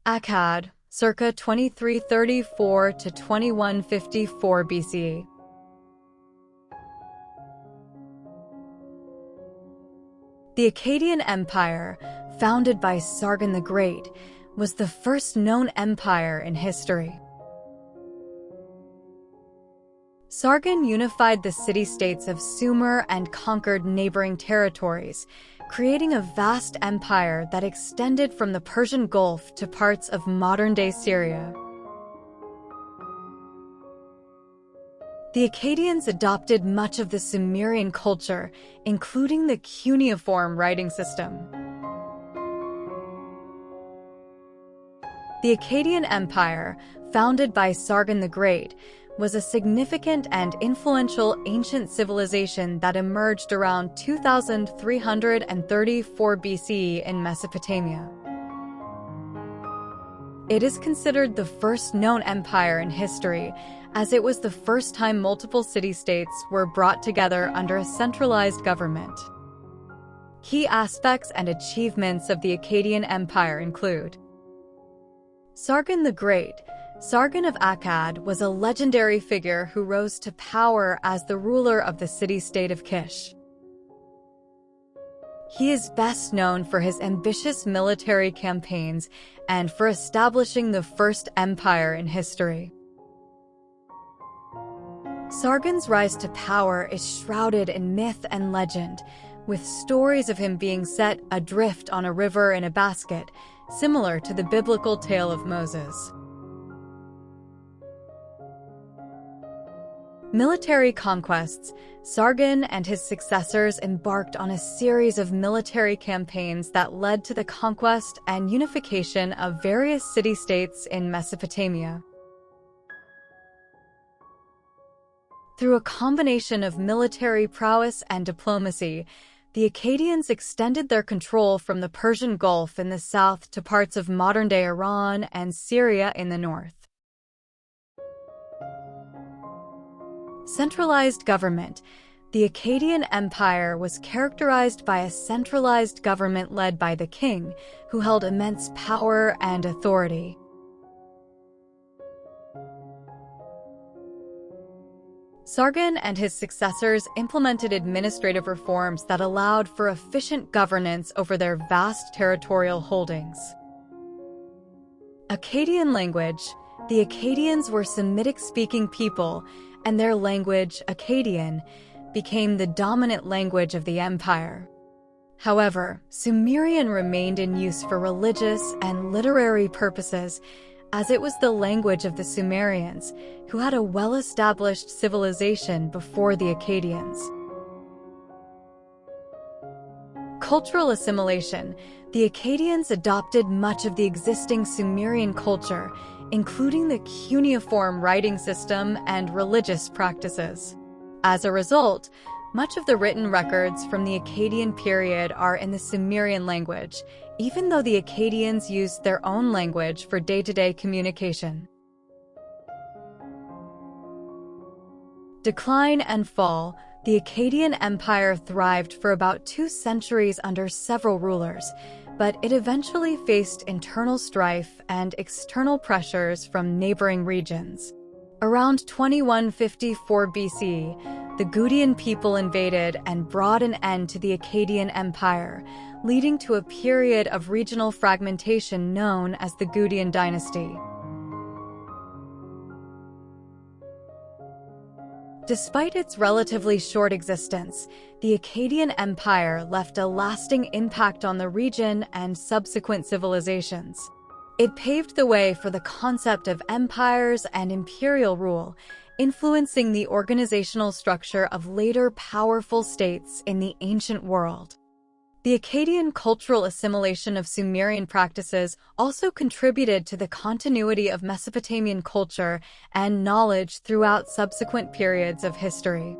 Akkad, circa 2334 to 2154 BCE. The Akkadian Empire, founded by Sargon the Great, was the first known empire in history. Sargon unified the city-states of Sumer and conquered neighboring territories, creating a vast empire that extended from the Persian Gulf to parts of modern-day Syria. The Akkadians adopted much of the Sumerian culture, including the cuneiform writing system. The Akkadian Empire, founded by Sargon the Great, was a significant and influential ancient civilization that emerged around 2334 BCE in Mesopotamia. It is considered the first known empire in history, as it was the first time multiple city-states were brought together under a centralized government. Key aspects and achievements of the Akkadian Empire include Sargon the Great. Sargon of Akkad was a legendary figure who rose to power as the ruler of the city-state of Kish. He is best known for his ambitious military campaigns and for establishing the first empire in history. Sargon's rise to power is shrouded in myth and legend, with stories of him being set adrift on a river in a basket, similar to the biblical tale of Moses. Military conquests. Sargon and his successors embarked on a series of military campaigns that led to the conquest and unification of various city-states in Mesopotamia. Through a combination of military prowess and diplomacy, the Akkadians extended their control from the Persian Gulf in the south to parts of modern-day Iran and Syria in the north. Centralized government. The Akkadian Empire was characterized by a centralized government led by the king, who held immense power and authority. Sargon and his successors implemented administrative reforms that allowed for efficient governance over their vast territorial holdings. Akkadian language. The Akkadians were Semitic-speaking people, and their language, Akkadian, became the dominant language of the empire. However, Sumerian remained in use for religious and literary purposes, as it was the language of the Sumerians, who had a well-established civilization before the Akkadians. Cultural assimilation. The Akkadians adopted much of the existing Sumerian culture, including the cuneiform writing system and religious practices. As a result, much of the written records from the Akkadian period are in the Sumerian language, even though the Akkadians used their own language for day-to-day communication. Decline and fall. The Akkadian Empire thrived for about 2 centuries under several rulers, but it eventually faced internal strife and external pressures from neighboring regions. Around 2154 BC, the Gutian people invaded and brought an end to the Akkadian Empire, leading to a period of regional fragmentation known as the Gutian Dynasty. Despite its relatively short existence, the Akkadian Empire left a lasting impact on the region and subsequent civilizations. It paved the way for the concept of empires and imperial rule, influencing the organizational structure of later powerful states in the ancient world. The Akkadian cultural assimilation of Sumerian practices also contributed to the continuity of Mesopotamian culture and knowledge throughout subsequent periods of history.